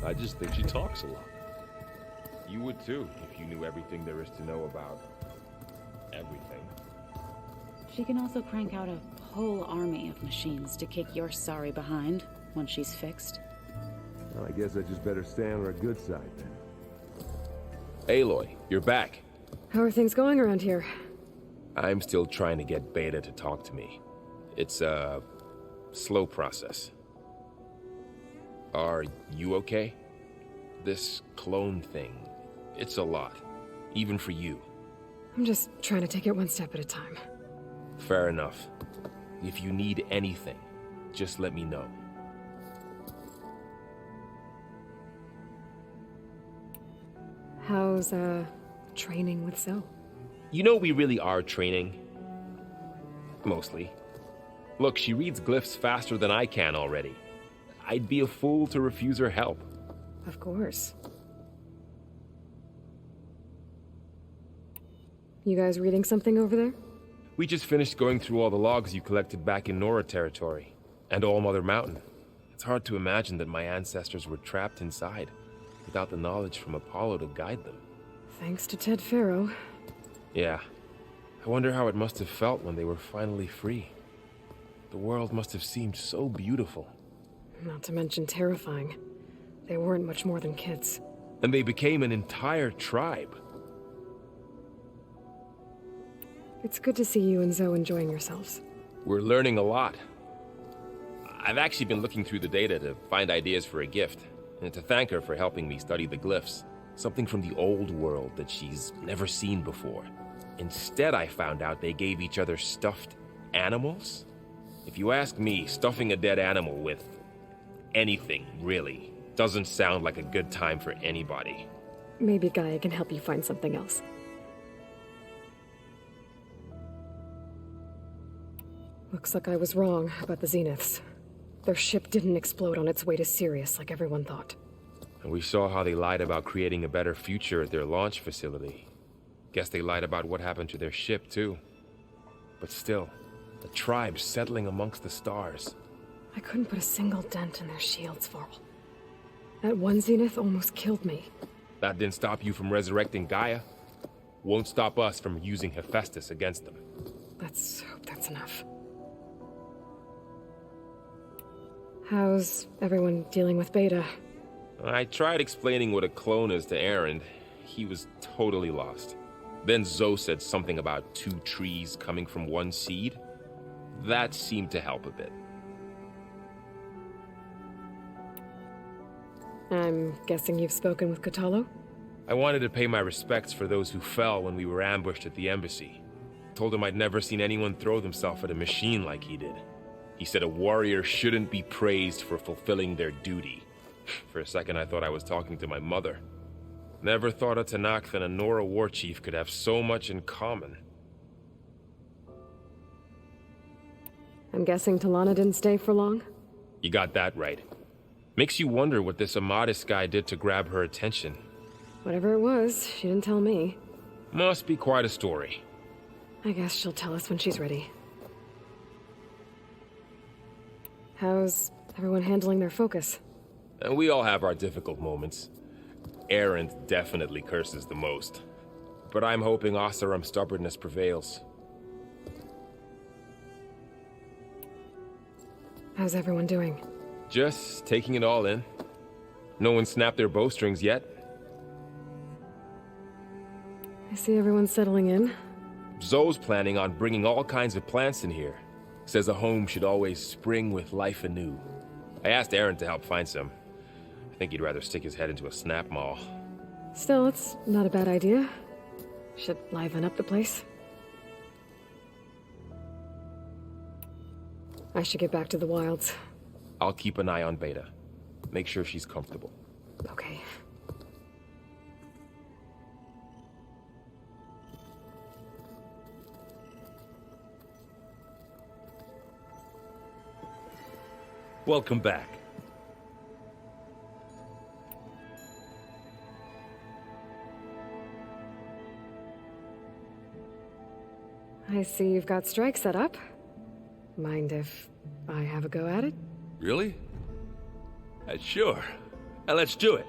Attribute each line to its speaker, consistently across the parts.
Speaker 1: I just think she talks a lot.
Speaker 2: You would too, if you knew everything there is to know about everything.
Speaker 3: She can also crank out a whole army of machines to kick your sorry behind once she's fixed.
Speaker 4: Well, I guess I just better stay on her good side then.
Speaker 2: Aloy, you're back.
Speaker 5: How are things going around here?
Speaker 2: I'm still trying to get Beta to talk to me. It's a slow process. Are you okay? This clone thing, it's a lot. Even for you.
Speaker 5: I'm just trying to take it one step at a time.
Speaker 2: Fair enough. If you need anything, just let me know.
Speaker 5: How's, training with Zoe?
Speaker 2: You know we really are training. Mostly. Look, she reads glyphs faster than I can already. I'd be a fool to refuse her help.
Speaker 5: Of course. You guys reading something over there?
Speaker 2: We just finished going through all the logs you collected back in Nora territory, and All Mother Mountain. It's hard to imagine that my ancestors were trapped inside, without the knowledge from Apollo to guide them.
Speaker 5: Thanks to Ted Faro.
Speaker 2: Yeah. I wonder how it must have felt when they were finally free. The world must have seemed so beautiful.
Speaker 5: Not to mention terrifying. They weren't much more than kids.
Speaker 2: And they became an entire tribe.
Speaker 5: It's good to see you and Zoe enjoying yourselves.
Speaker 2: We're learning a lot. I've actually been looking through the data to find ideas for a gift, and to thank her for helping me study the glyphs. Something from the old world that she's never seen before. Instead, I found out they gave each other stuffed animals. If you ask me, stuffing a dead animal with anything, really, doesn't sound like a good time for anybody.
Speaker 5: Maybe Gaia can help you find something else. Looks like I was wrong about the Zeniths. Their ship didn't explode on its way to Sirius like everyone thought.
Speaker 2: And we saw how they lied about creating a better future at their launch facility. Guess they lied about what happened to their ship, too. But still, the tribe settling amongst the stars.
Speaker 5: I couldn't put a single dent in their shields, Varl. That one Zenith almost killed me.
Speaker 2: That didn't stop you from resurrecting Gaia. Won't stop us from using HEPHAESTUS against them.
Speaker 5: Let's hope that's enough. How's everyone dealing with Beta?
Speaker 2: I tried explaining what a clone is to Erend. He was totally lost. Then Zoe said something about 2 trees coming from one seed. That seemed to help a bit.
Speaker 5: I'm guessing you've spoken with Kotallo?
Speaker 2: I wanted to pay my respects for those who fell when we were ambushed at the embassy. Told him I'd never seen anyone throw themselves at a machine like he did. He said a warrior shouldn't be praised for fulfilling their duty. For a second, I thought I was talking to my mother. Never thought a Tanakh and a Nora war chief could have so much in common.
Speaker 5: I'm guessing Talana didn't stay for long?
Speaker 2: You got that right. Makes you wonder what this Amadis guy did to grab her attention.
Speaker 5: Whatever it was, she didn't tell me.
Speaker 2: Must be quite a story.
Speaker 5: I guess she'll tell us when she's ready. How's everyone handling their focus?
Speaker 2: And we all have our difficult moments. Erend definitely curses the most. But I'm hoping Oseram's stubbornness prevails.
Speaker 5: How's everyone doing?
Speaker 2: Just taking it all in. No one snapped their bowstrings yet.
Speaker 5: I see everyone settling in.
Speaker 2: Zoe's planning on bringing all kinds of plants in here. Says a home should always spring with life anew. I asked Erend to help find some. I think he'd rather stick his head into a snap maul.
Speaker 5: Still, it's not a bad idea. Should liven up the place. I should get back to the wilds.
Speaker 2: I'll keep an eye on Beta. Make sure she's comfortable.
Speaker 5: Okay.
Speaker 1: Welcome back.
Speaker 5: I see you've got strike set up. Mind if I have a go at it?
Speaker 1: Really? Sure. Now let's do it.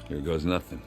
Speaker 1: Here goes nothing.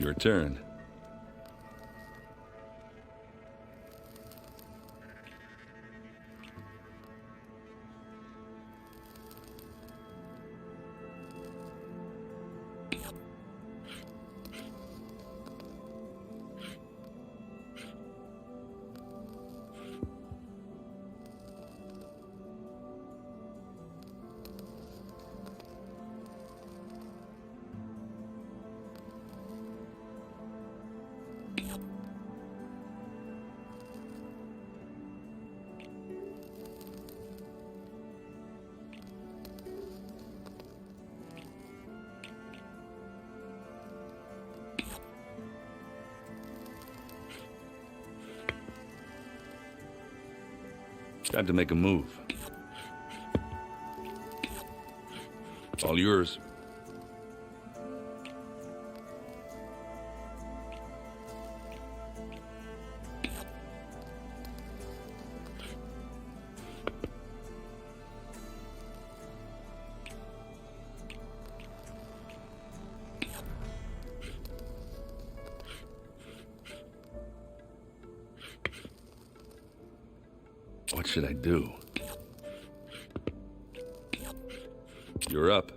Speaker 1: Your turn. Time to make a move. All yours. What should I do? You're up.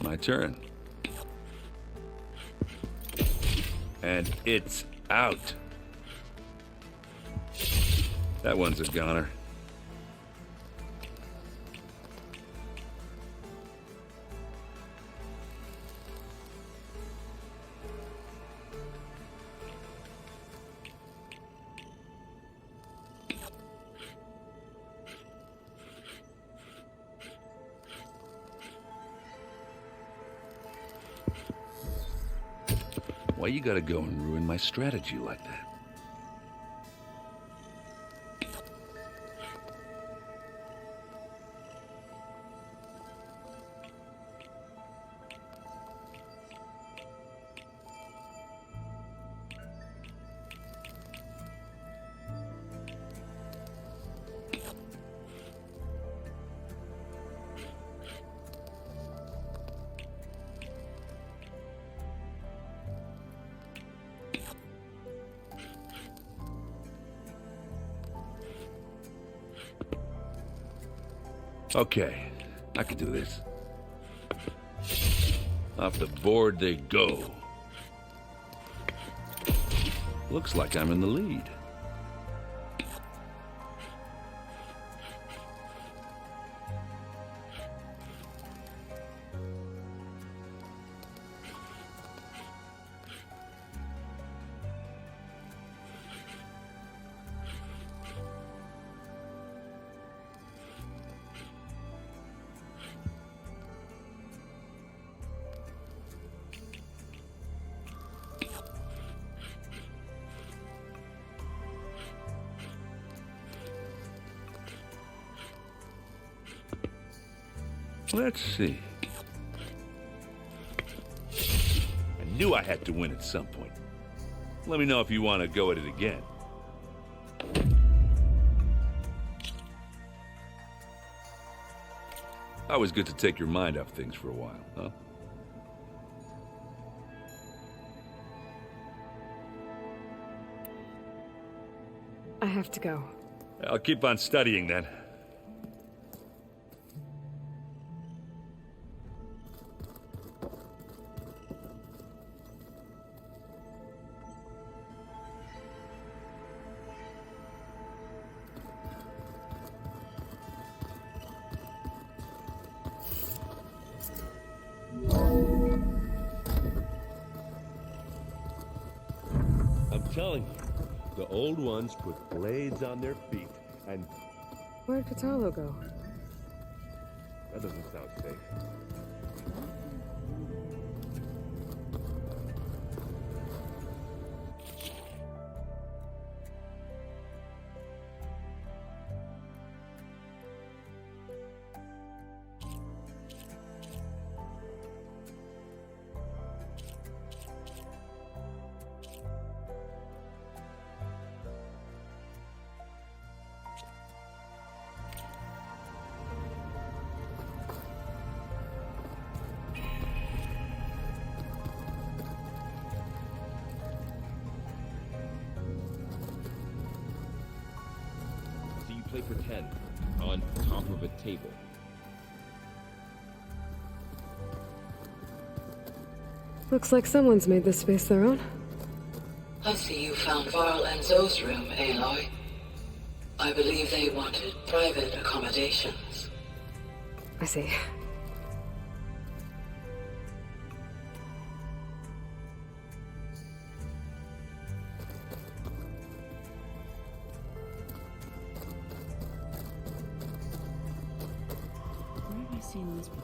Speaker 1: My turn. And it's out. That one's a goner. Why you gotta go and ruin my strategy like that? Okay, I can do this. Off the board they go. Looks like I'm in the lead. Let's see. I knew I had to win at some point. Let me know if you want to go at it again. Always good to take your mind off things for a while, huh?
Speaker 5: I have to go.
Speaker 1: I'll keep on studying then.
Speaker 4: I'm telling you, the old ones put blades on their feet, and
Speaker 5: Where'd Kotallo go?
Speaker 4: that doesn't sound safe.
Speaker 2: Play pretend on top of a table.
Speaker 5: Looks like someone's made this space their own.
Speaker 6: I see you found Varl and Zoe's room, Aloy. I believe they wanted private accommodations.
Speaker 5: I see.
Speaker 3: Where have I seen this before?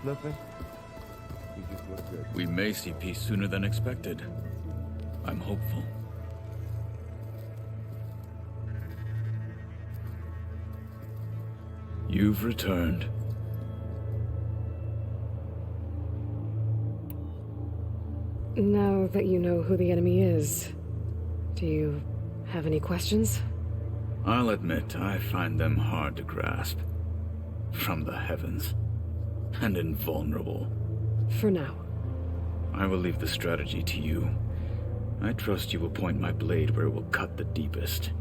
Speaker 4: Nothing? You just look good.
Speaker 7: We may see peace sooner than expected. I'm hopeful. You've returned.
Speaker 5: Now that you know who the enemy is, do you have any questions?
Speaker 7: I'll admit, I find them hard to grasp. From the heavens. And invulnerable.
Speaker 5: For now.
Speaker 7: I will leave the strategy to you. I trust you will point my blade where it will cut the deepest.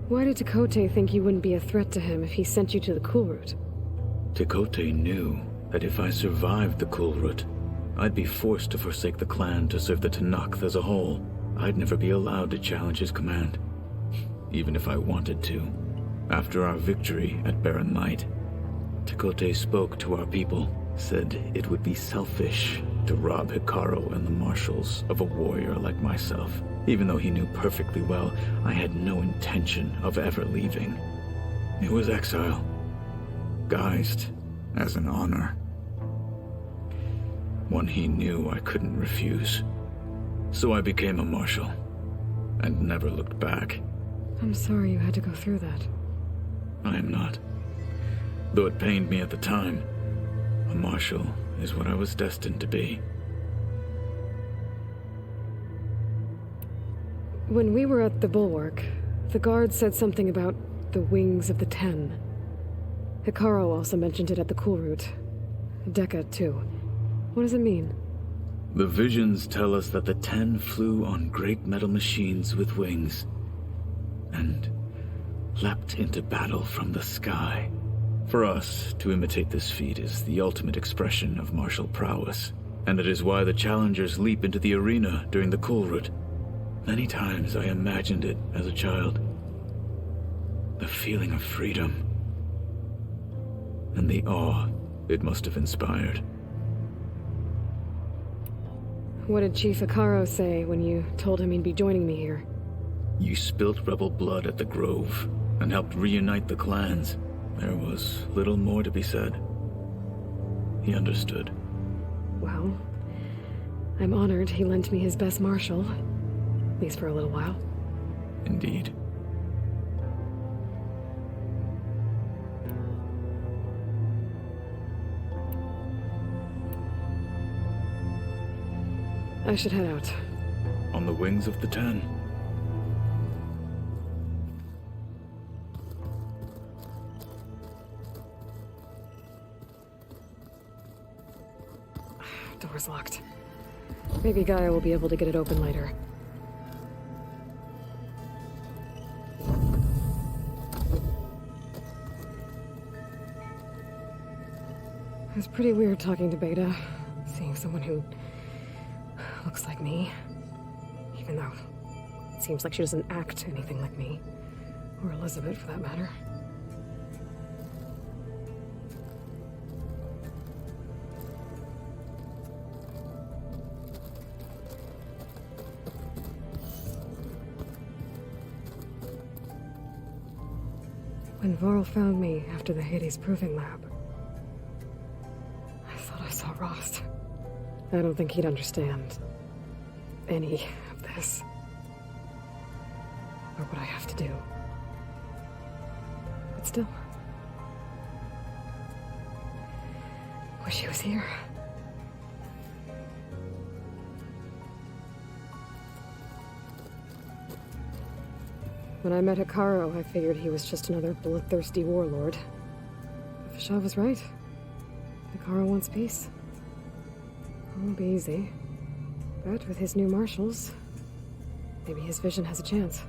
Speaker 5: Why did Tekote think you wouldn't be a threat to him if he sent you to the Cool Route?
Speaker 7: Tekote knew that if I survived the Cool Route, I'd be forced to forsake the clan to serve the Tenakth as a whole. I'd never be allowed to challenge his command, even if I wanted to. After our victory at Barren Light, Tekote spoke to our people, said it would be selfish to rob Hikaru and the marshals of a warrior like myself, even though he knew perfectly well I had no intention of ever leaving. It was exile, guised as an honor. One he knew I couldn't refuse. So I became a marshal, and never looked back.
Speaker 5: I'm sorry you had to go through that.
Speaker 7: I am not. Though it pained me at the time, a marshal is what I was destined to be.
Speaker 5: When we were at the Bulwark, the guard said something about the Wings of the Ten. Hikaru also mentioned it at the Cool Route. Dekka, too. What does it mean?
Speaker 7: The visions tell us that the Ten flew on great metal machines with wings, and leapt into battle from the sky. For us, to imitate this feat is the ultimate expression of martial prowess, and it is why the challengers leap into the arena during the Cool Route. Many times I imagined it as a child. The feeling of freedom, and the awe it must have inspired.
Speaker 5: What did Chief Hikaru say when you told him he'd be joining me here?
Speaker 7: You spilt rebel blood at the Grove, and helped reunite the clans. There was little more to be said. He understood.
Speaker 5: Well, I'm honored he lent me his best marshal, at least for a little while.
Speaker 7: Indeed.
Speaker 5: I should head out.
Speaker 7: On the Wings of the Ten.
Speaker 5: Door's locked. Maybe Gaia will be able to get it open later. It was pretty weird talking to Beta, seeing someone who looks like me. Even though it seems like she doesn't act anything like me. Or Elizabeth, for that matter. When Varl found me after the Hades Proving Lab, I thought I saw Rost. I don't think he'd understand any of this. Or what I have to do. But still. Wish he was here. When I met Hikaru, I figured he was just another bloodthirsty warlord. But Fashaw was right. Hikaru wants peace. It won't be easy. But with his new marshals, maybe his vision has a chance.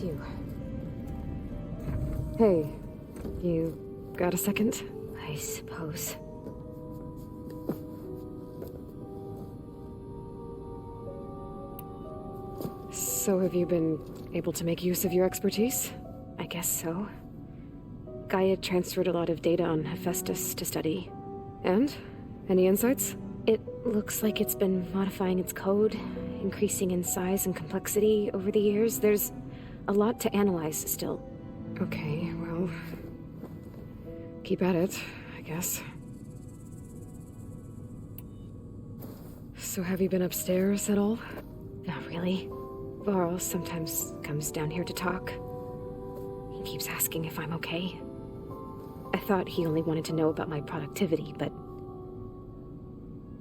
Speaker 5: it's you. Hey, you got a second?
Speaker 8: I suppose.
Speaker 5: So have you been able to make use of your expertise?
Speaker 8: I guess so. Gaia transferred a lot of data on HEPHAESTUS to study.
Speaker 5: And? Any insights?
Speaker 8: It looks like it's been modifying its code, increasing in size and complexity over the years. There's a lot to analyze still.
Speaker 5: Okay, well... keep at it, I guess. So have you been upstairs at all?
Speaker 8: Not really. Varl sometimes comes down here to talk. He keeps asking if I'm okay. I thought he only wanted to know about my productivity, but...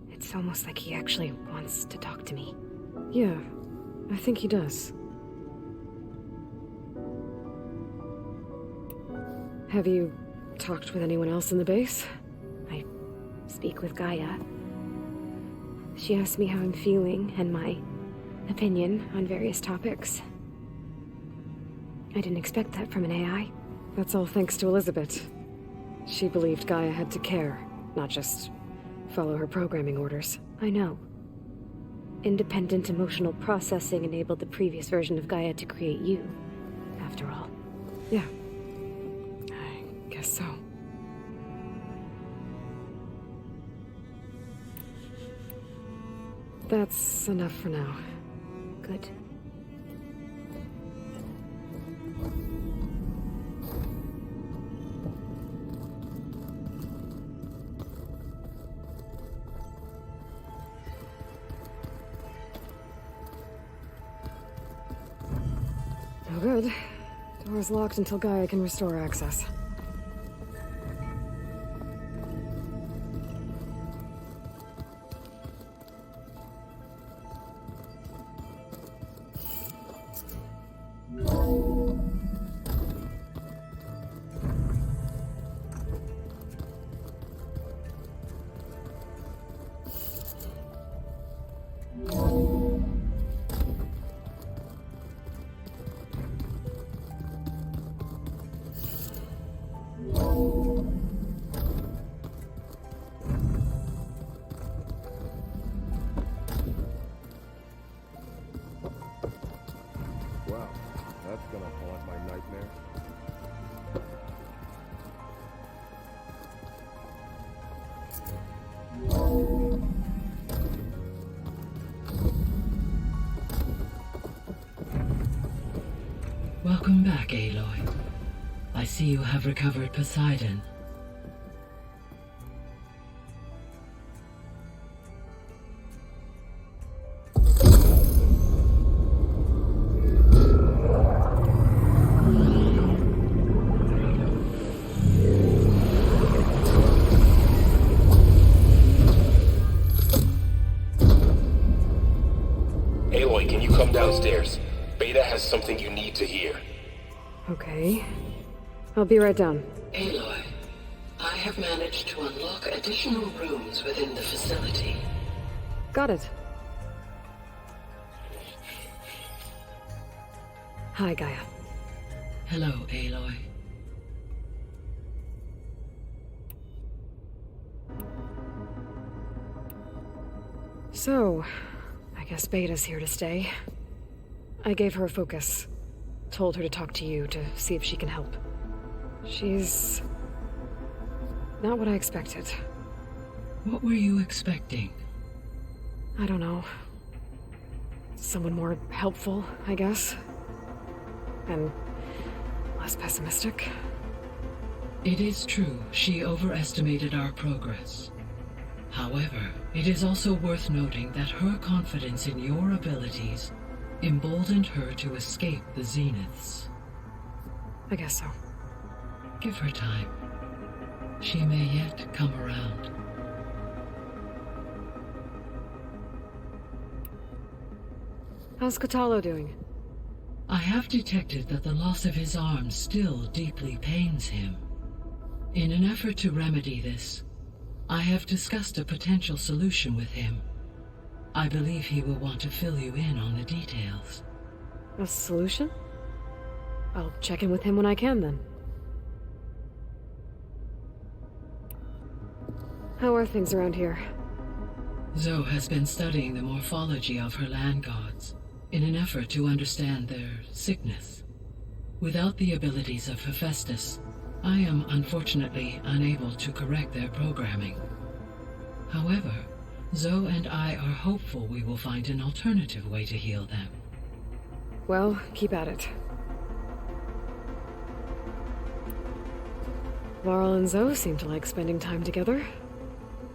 Speaker 8: it's almost like he actually wants to talk to me.
Speaker 5: Yeah, I think he does. Have you talked with anyone else in the base?
Speaker 8: I speak with Gaia. She asked me how I'm feeling and my opinion on various topics. I didn't expect that from an AI.
Speaker 5: That's all thanks to Elizabeth. She believed Gaia had to care, not just follow her programming orders.
Speaker 8: I know. Independent emotional processing enabled the previous version of Gaia to create you, after all.
Speaker 5: Yeah. I guess so. That's enough for now.
Speaker 8: Good.
Speaker 5: No good. Door's locked until Gaia can restore access.
Speaker 4: Wow, that's gonna haunt my nightmares.
Speaker 6: Welcome back, Aloy. I see you have recovered Poseidon.
Speaker 2: Aloy, can you come downstairs? Beta has something you need to hear.
Speaker 5: Okay. I'll be right down.
Speaker 6: Aloy, I have managed to unlock additional rooms within the facility.
Speaker 5: Got it. Hi, Gaia.
Speaker 6: Hello, Aloy.
Speaker 5: So, I guess Beta's here to stay. I gave her a focus. Told her to talk to you to see if she can help. She's... not what I expected.
Speaker 6: What were you expecting?
Speaker 5: I don't know. Someone more helpful, I guess. And less pessimistic.
Speaker 6: It is true, she overestimated our progress. However, it is also worth noting that her confidence in your abilities emboldened her to escape the Zeniths.
Speaker 5: I guess so.
Speaker 6: Give her time. She may yet come around.
Speaker 5: How's Kotallo doing?
Speaker 6: I have detected that the loss of his arm still deeply pains him. In an effort to remedy this, I have discussed a potential solution with him. I believe he will want to fill you in on the details.
Speaker 5: A solution? I'll check in with him when I can, then. How are things around here?
Speaker 6: Zoe has been studying the morphology of her land gods in an effort to understand their sickness. Without the abilities of HEPHAESTUS, I am unfortunately unable to correct their programming. However, Zoe and I are hopeful we will find an alternative way to heal them.
Speaker 5: Well, keep at it. Varl and Zoe seem to like spending time together.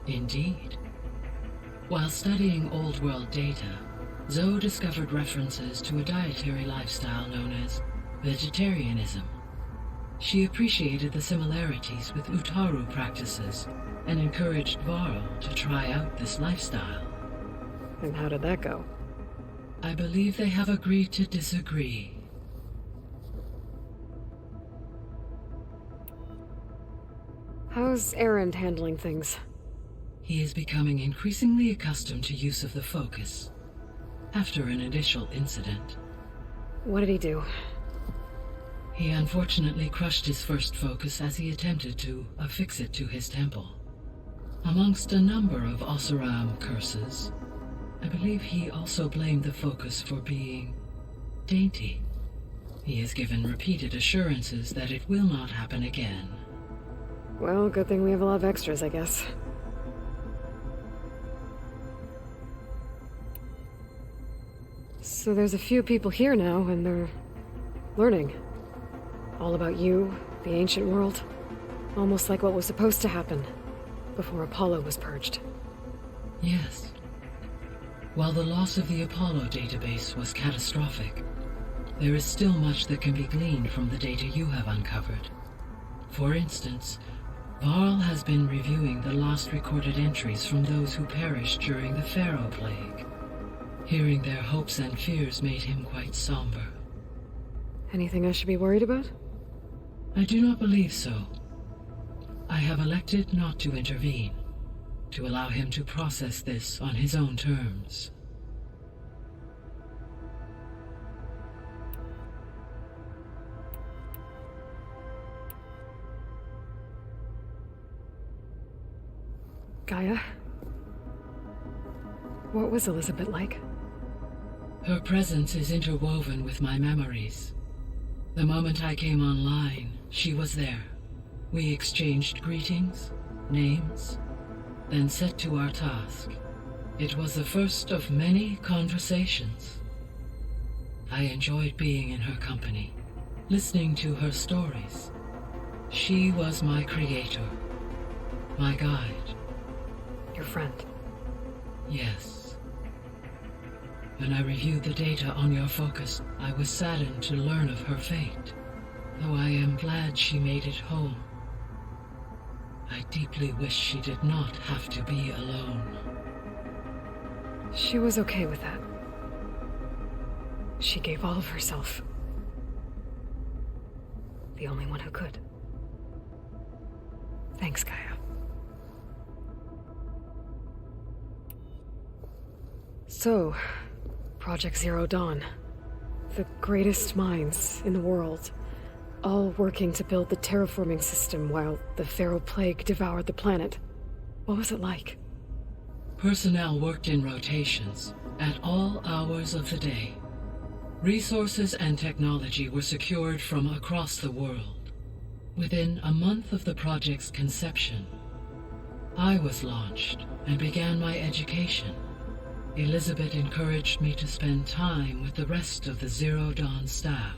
Speaker 6: Indeed. While studying Old World data, Zoe discovered references to a dietary lifestyle known as vegetarianism. She appreciated the similarities with Utaru practices and encouraged Varl to try out this lifestyle.
Speaker 5: And how did that go?
Speaker 6: I believe they have agreed to disagree.
Speaker 5: How's Erend handling things?
Speaker 6: He is becoming increasingly accustomed to use of the focus, after an initial incident.
Speaker 5: What did he do?
Speaker 6: He unfortunately crushed his first focus as he attempted to affix it to his temple. Amongst a number of Oseram curses, I believe he also blamed the focus for being dainty. He has given repeated assurances that it will not happen again.
Speaker 5: Well, good thing we have a lot of extras, I guess. So there's a few people here now, and they're learning. All about you, the ancient world. Almost like what was supposed to happen before Apollo was purged.
Speaker 6: Yes. While the loss of the Apollo database was catastrophic, there is still much that can be gleaned from the data you have uncovered. For instance, Varl has been reviewing the last recorded entries from those who perished during the Pharaoh Plague. Hearing their hopes and fears made him quite somber.
Speaker 5: Anything I should be worried about?
Speaker 6: I do not believe so. I have elected not to intervene, to allow him to process this on his own terms.
Speaker 5: Gaia? What was Elizabeth like?
Speaker 6: Her presence is interwoven with my memories. The moment I came online, she was there. We exchanged greetings, names, then set to our task. It was the first of many conversations. I enjoyed being in her company, listening to her stories. She was my creator, my guide.
Speaker 5: Your friend.
Speaker 6: Yes. When I reviewed the data on your focus, I was saddened to learn of her fate, though I am glad she made it home. I deeply wish she did not have to be alone.
Speaker 5: She was okay with that. She gave all of herself. The only one who could. Thanks, Gaia. So, Project Zero Dawn. The greatest minds in the world, all working to build the terraforming system while the Pharaoh Plague devoured the planet. What was it like?
Speaker 6: Personnel worked in rotations, at all hours of the day. Resources and technology were secured from across the world. Within a month of the project's conception, I was launched and began my education. Elizabeth encouraged me to spend time with the rest of the Zero Dawn staff.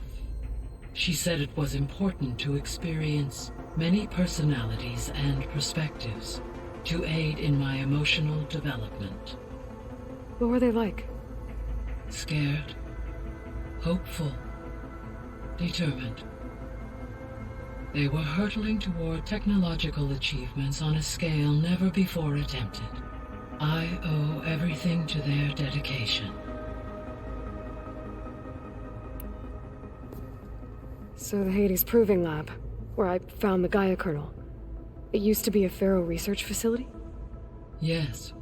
Speaker 6: She said it was important to experience many personalities and perspectives to aid in my emotional development.
Speaker 5: What were they like?
Speaker 6: Scared, hopeful, determined. They were hurtling toward technological achievements on a scale never before attempted. I owe everything to their dedication.
Speaker 5: So the Hades Proving Lab, where I found the Gaia kernel, it used to be a Pharaoh research facility?
Speaker 6: Yes.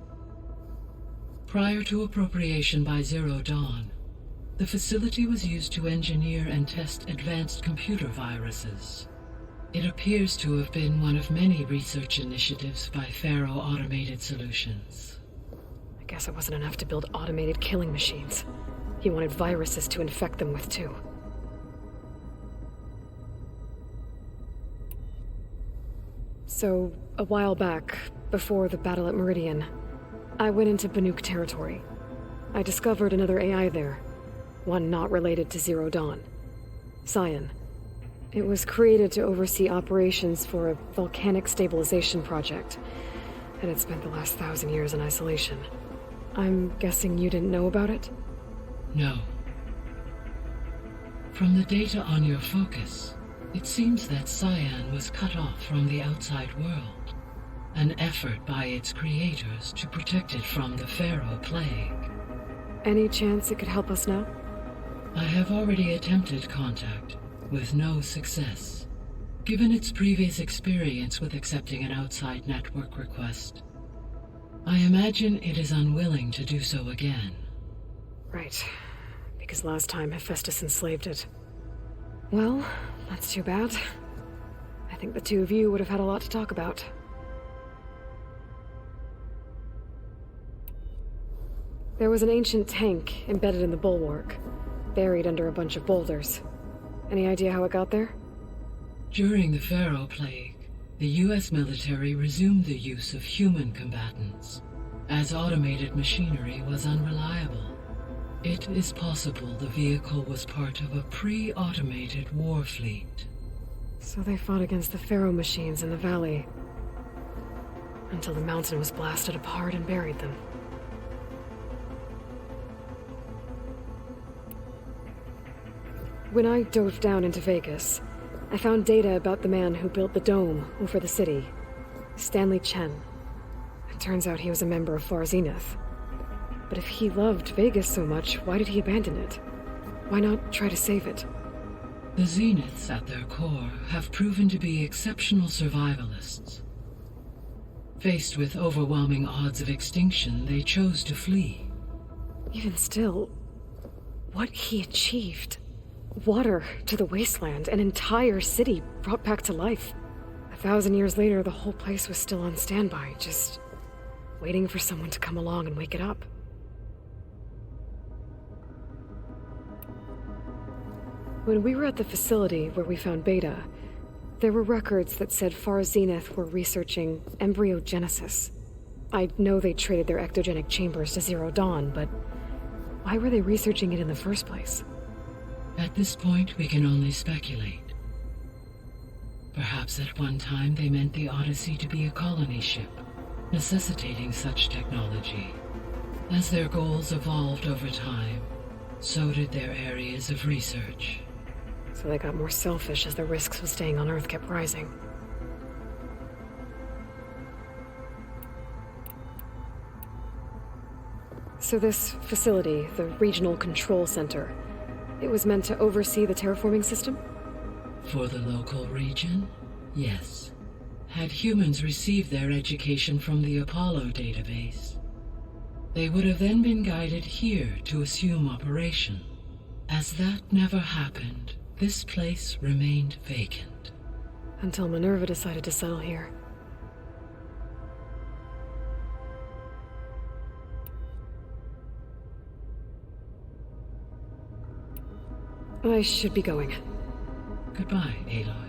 Speaker 6: Prior to appropriation by Zero Dawn, The facility was used to engineer and test advanced computer viruses. It appears to have been one of many research initiatives by Pharaoh Automated Solutions.
Speaker 5: I guess it wasn't enough to build automated killing machines. He wanted viruses to infect them with, too. So, a while back, before the battle at Meridian, I went into Banuk territory. I discovered another AI there, one not related to Zero Dawn. Cyan. It was created to oversee operations for a volcanic stabilization project, and it spent the last 1,000 years in isolation. I'm guessing you didn't know about it?
Speaker 6: No. From the data on your focus, it seems that Cyan was cut off from the outside world, an effort by its creators to protect it from the Pharaoh Plague.
Speaker 5: Any chance it could help us now?
Speaker 6: I have already attempted contact, with no success. Given its previous experience with accepting an outside network request, I imagine it is unwilling to do so again.
Speaker 5: Right. Because last time HEPHAESTUS enslaved it. Well, that's too bad. I think the two of you would have had a lot to talk about. There was an ancient tank embedded in the bulwark, buried under a bunch of boulders. Any idea how it got there?
Speaker 6: During the Pharaoh Plague, the US military resumed the use of human combatants, as automated machinery was unreliable. It is possible the vehicle was part of a pre-automated war fleet.
Speaker 5: So they fought against the Pharaoh machines in the valley, until the mountain was blasted apart and buried them. When I dove down into Vegas, I found data about the man who built the dome over the city, Stanley Chen. It turns out he was a member of Far Zenith. But if he loved Vegas so much, why did he abandon it? Why not try to save it?
Speaker 6: The Zeniths, at their core, have proven to be exceptional survivalists. Faced with overwhelming odds of extinction, they chose to flee.
Speaker 5: Even still, what he achieved. Water to the wasteland, an entire city brought back to life. 1,000 years later, the whole place was still on standby, just waiting for someone to come along and wake it up. When we were at the facility where we found Beta, there were records that said Far Zenith were researching embryogenesis. I know they traded their ectogenic chambers to Zero Dawn, but why were they researching it in the first place?
Speaker 6: At this point, we can only speculate. Perhaps at one time they meant the Odyssey to be a colony ship, necessitating such technology. As their goals evolved over time, so did their areas of research.
Speaker 5: So they got more selfish as the risks of staying on Earth kept rising. So this facility, the Regional Control Center, it was meant to oversee the terraforming system?
Speaker 6: For the local region, yes. Had humans received their education from the Apollo database, they would have then been guided here to assume operation. As that never happened, this place remained vacant.
Speaker 5: Until Minerva decided to settle here. I should be going.
Speaker 6: Goodbye, Aloy.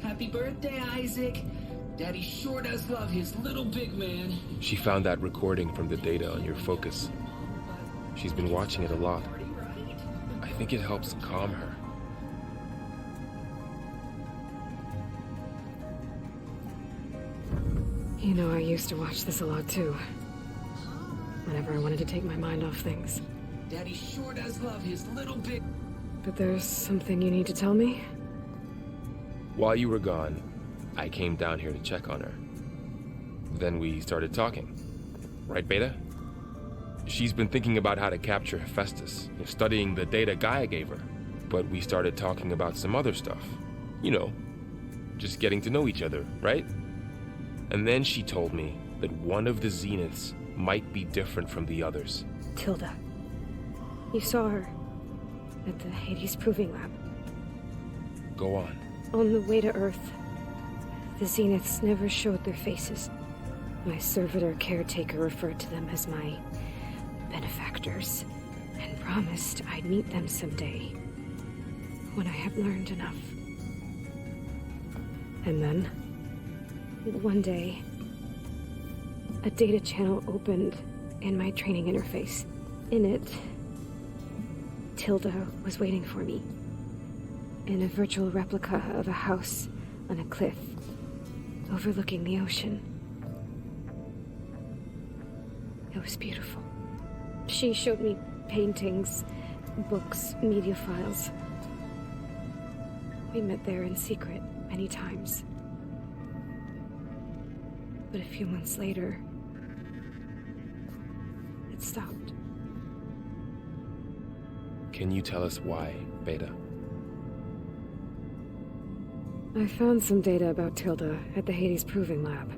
Speaker 9: Happy birthday, Isaac. Daddy sure does love his little big man.
Speaker 2: She found that recording from the data on your focus. She's been watching it a lot. I think it helps calm her.
Speaker 5: You know, I used to watch this a lot too. Whenever I wanted to take my mind off things.
Speaker 9: Daddy sure does love his little big...
Speaker 5: But there's something you need to tell me?
Speaker 2: While you were gone, I came down here to check on her. Then we started talking. Right, Beta? She's been thinking about how to capture HEPHAESTUS, studying the data Gaia gave her. But we started talking about some other stuff. You know, just getting to know each other, right? And then she told me that one of the Zeniths might be different from the others.
Speaker 8: Tilda. You saw her at the Hades Proving Lab.
Speaker 2: Go on.
Speaker 8: On the way to Earth, the Zeniths never showed their faces. My servitor caretaker referred to them as my benefactors, and promised I'd meet them someday, when I had learned enough. And then, one day, a data channel opened in my training interface. In it, Tilda was waiting for me, in a virtual replica of a house on a cliff, overlooking the ocean. It was beautiful. She showed me paintings, books, media files. We met there in secret many times. But a few months later, it stopped.
Speaker 2: Can you tell us why, Beta?
Speaker 5: I found some data about Tilda at the Hades Proving Lab.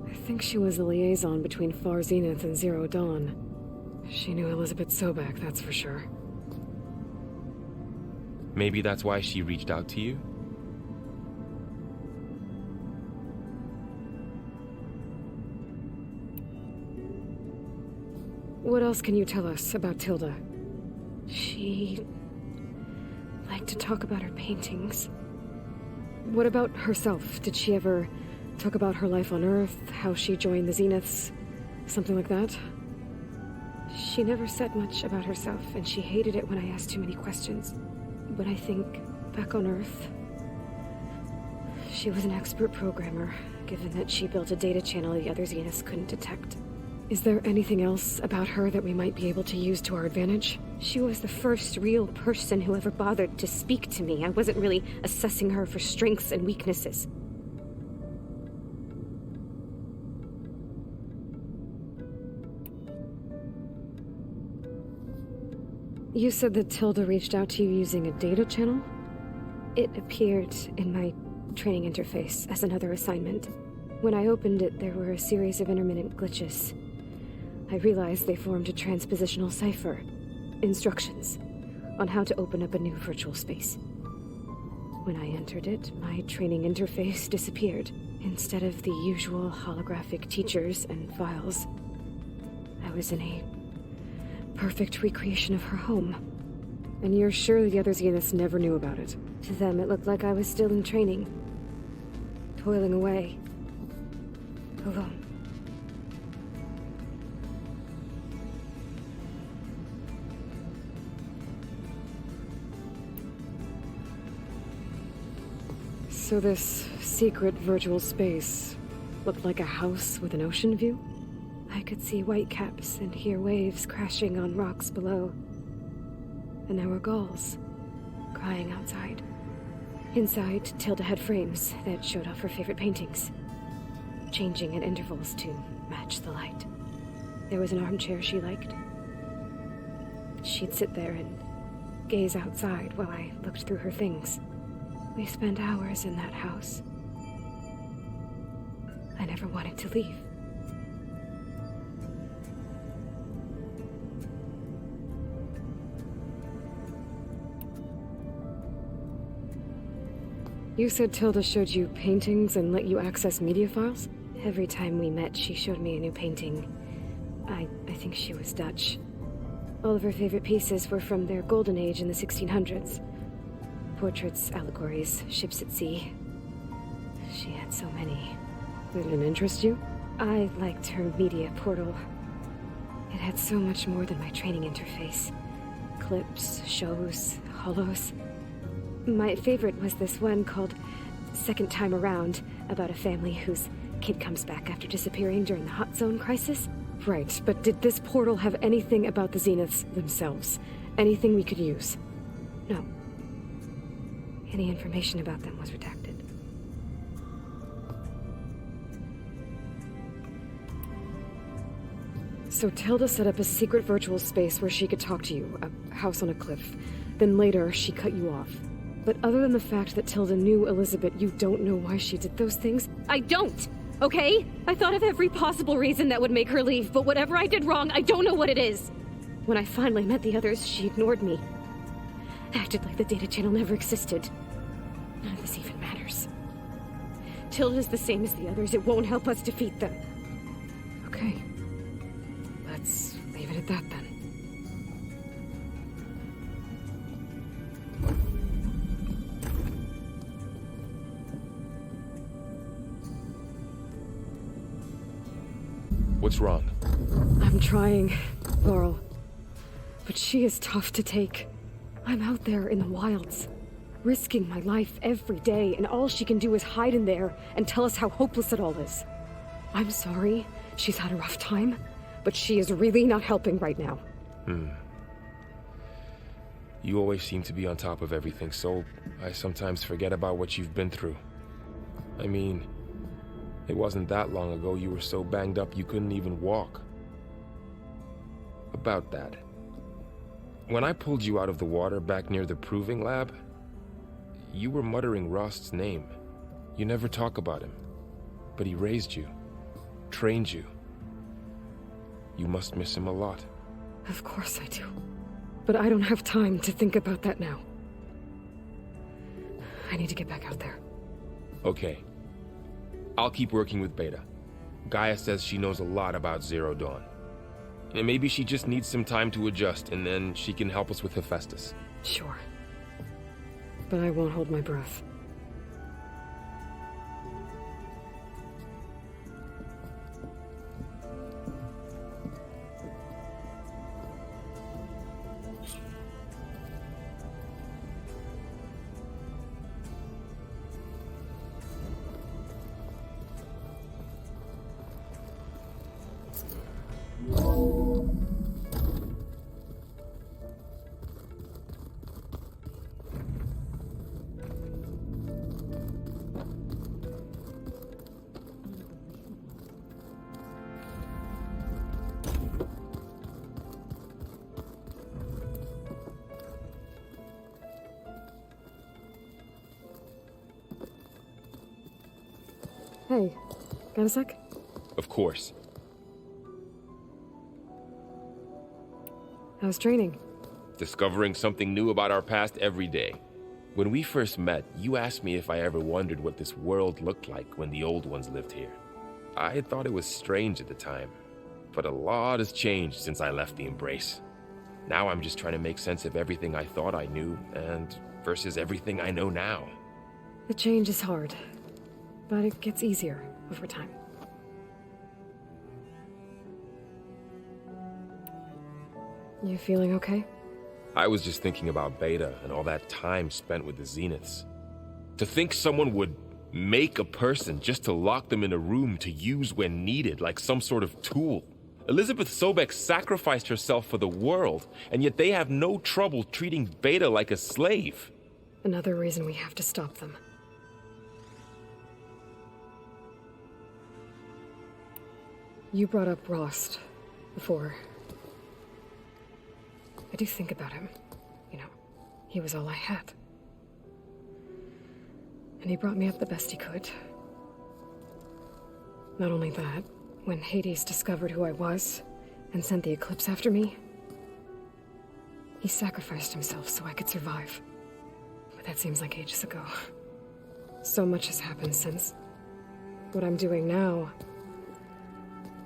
Speaker 5: I think she was a liaison between Far Zenith and Zero Dawn. She knew Elizabeth Sobek, that's for sure.
Speaker 2: Maybe that's why she reached out to you?
Speaker 5: What else can you tell us about Tilda?
Speaker 8: She liked to talk about her paintings.
Speaker 5: What about herself? Did she ever talk about her life on Earth, how she joined the Zeniths, something like that?
Speaker 8: She never said much about herself, and she hated it when I asked too many questions. But I think, back on Earth, she was an expert programmer, given that she built a data channel the other Zeniths couldn't detect.
Speaker 5: Is there anything else about her that we might be able to use to our advantage?
Speaker 8: She was the first real person who ever bothered to speak to me. I wasn't really assessing her for strengths and weaknesses.
Speaker 5: You said that Tilda reached out to you using a data channel?
Speaker 8: It appeared in my training interface as another assignment. When I opened it, there were a series of intermittent glitches. I realized they formed a transpositional cipher. Instructions on how to open up a new virtual space. When I entered it, my training interface disappeared. Instead of the usual holographic teachers and files, I was in a perfect recreation of her home.
Speaker 5: And you're sure the other Zeniths never knew about it?
Speaker 8: To them, it looked like I was still in training. Toiling away. Alone.
Speaker 5: So this secret virtual space looked like a house with an ocean view?
Speaker 8: I could see whitecaps and hear waves crashing on rocks below. And there were gulls crying outside. Inside, Tilda had frames that showed off her favorite paintings, changing at intervals to match the light. There was an armchair she liked. She'd sit there and gaze outside while I looked through her things. We spent hours in that house. I never wanted to leave.
Speaker 5: You said Tilda showed you paintings and let you access media files?
Speaker 8: Every time we met, she showed me a new painting. I think she was Dutch. All of her favorite pieces were from their golden age in the 1600s. Portraits, allegories, ships at sea. She had so many.
Speaker 5: Did it interest you?
Speaker 8: I liked her media portal. It had so much more than my training interface. Clips, shows, holos. My favorite was this one called Second Time Around, about a family whose kid comes back after disappearing during the Hot Zone crisis.
Speaker 5: Right, but did this portal have anything about the Zeniths themselves? Anything we could use?
Speaker 8: No. Any information about them was redacted.
Speaker 5: So Tilda set up a secret virtual space where she could talk to you, a house on a cliff. Then later, she cut you off. But other than the fact that Tilda knew Elizabeth, you don't know why she did those things?
Speaker 8: I don't! Okay? I thought of every possible reason that would make her leave, but whatever I did wrong, I don't know what it is. When I finally met the others, she ignored me. Acted like the data channel never existed. None of this even matters. Tilda's the same as the others. It won't help us defeat them.
Speaker 5: Okay. Let's leave it at that then.
Speaker 2: What's wrong?
Speaker 5: I'm trying, Varl. But she is tough to take. I'm out there in the wilds, risking my life every day, and all she can do is hide in there and tell us how hopeless it all is. I'm sorry, she's had a rough time, but she is really not helping right now.
Speaker 2: You always seem to be on top of everything, so I sometimes forget about what you've been through. I mean, it wasn't that long ago you were so banged up you couldn't even walk. About that. When I pulled you out of the water back near the proving lab, you were muttering Rost's name. You never talk about him. But he raised you, trained you. You must miss him a lot.
Speaker 5: Of course I do. But I don't have time to think about that now. I need to get back out there.
Speaker 2: Okay. I'll keep working with Beta. Gaia says she knows a lot about Zero Dawn. And maybe she just needs some time to adjust, and then she can help us with HEPHAESTUS.
Speaker 5: Sure. But I won't hold my breath. Hey, got a sec?
Speaker 2: Of course.
Speaker 5: How's training?
Speaker 2: Discovering something new about our past every day. When we first met, you asked me if I ever wondered what this world looked like when the old ones lived here. I had thought it was strange at the time, but a lot has changed since I left the Embrace. Now I'm just trying to make sense of everything I thought I knew, and versus everything I know now.
Speaker 5: The change is hard, but it gets easier over time. You feeling okay?
Speaker 2: I was just thinking about Beta and all that time spent with the Zeniths. To think someone would make a person just to lock them in a room to use when needed, like some sort of tool. Elizabeth Sobek sacrificed herself for the world, and yet they have no trouble treating Beta like a slave.
Speaker 5: Another reason we have to stop them. You brought up Rost before. I do think about him. You know, he was all I had. And he brought me up the best he could. Not only that, when Hades discovered who I was and sent the Eclipse after me, he sacrificed himself so I could survive. But that seems like ages ago. So much has happened since. What I'm doing now,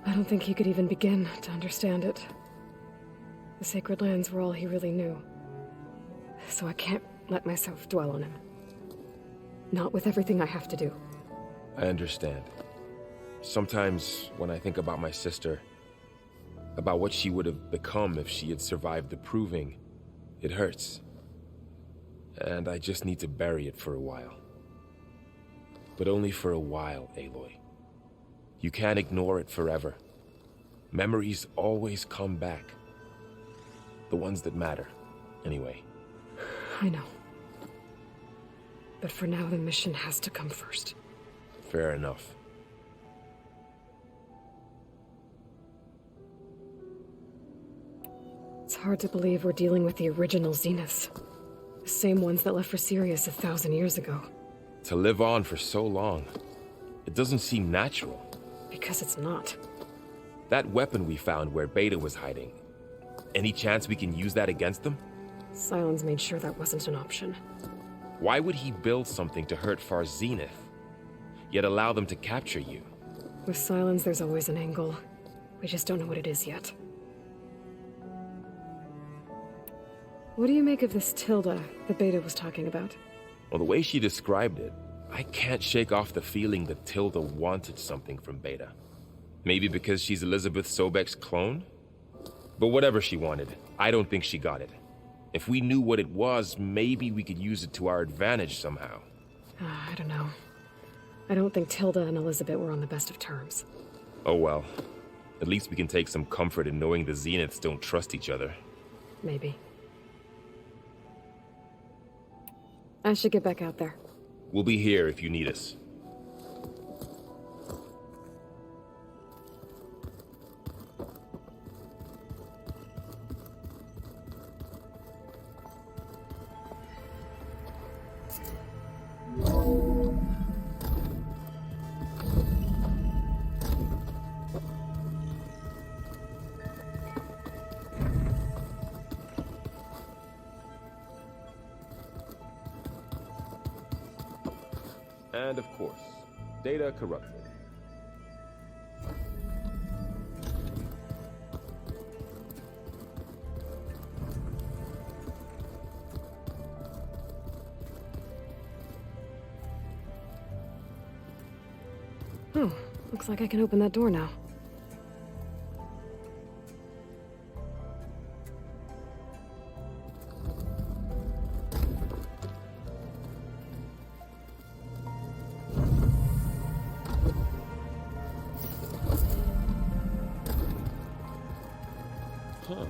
Speaker 5: I don't think he could even begin to understand it. The Sacred Lands were all he really knew. So I can't let myself dwell on him. Not with everything I have to do.
Speaker 2: I understand. Sometimes when I think about my sister, about what she would have become if she had survived the proving, it hurts. And I just need to bury it for a while. But only for a while, Aloy. You can't ignore it forever. Memories always come back. The ones that matter, anyway.
Speaker 5: I know. But for now, the mission has to come first.
Speaker 2: Fair enough.
Speaker 5: It's hard to believe we're dealing with the original Zeniths. The same ones that left for Sirius 1,000 years ago.
Speaker 2: To live on for so long, it doesn't seem natural.
Speaker 5: Because it's not.
Speaker 2: That weapon we found where Beta was hiding, any chance we can use that against them?
Speaker 5: Sylens made sure that wasn't an option.
Speaker 2: Why would he build something to hurt Far Zenith, yet allow them to capture you?
Speaker 5: With Sylens, there's always an angle. We just don't know what it is yet. What do you make of this Tilda that Beta was talking about?
Speaker 2: Well, the way she described it, I can't shake off the feeling that Tilda wanted something from Beta. Maybe because she's Elizabeth Sobek's clone? But whatever she wanted, I don't think she got it. If we knew what it was, maybe we could use it to our advantage somehow.
Speaker 5: I don't know. I don't think Tilda and Elizabeth were on the best of terms.
Speaker 2: Oh well. At least we can take some comfort in knowing the Zeniths don't trust each other.
Speaker 5: Maybe. I should get back out there.
Speaker 2: We'll be here if you need us. And of course, data corrupted.
Speaker 5: Oh, looks like I can open that door now.
Speaker 4: Huh.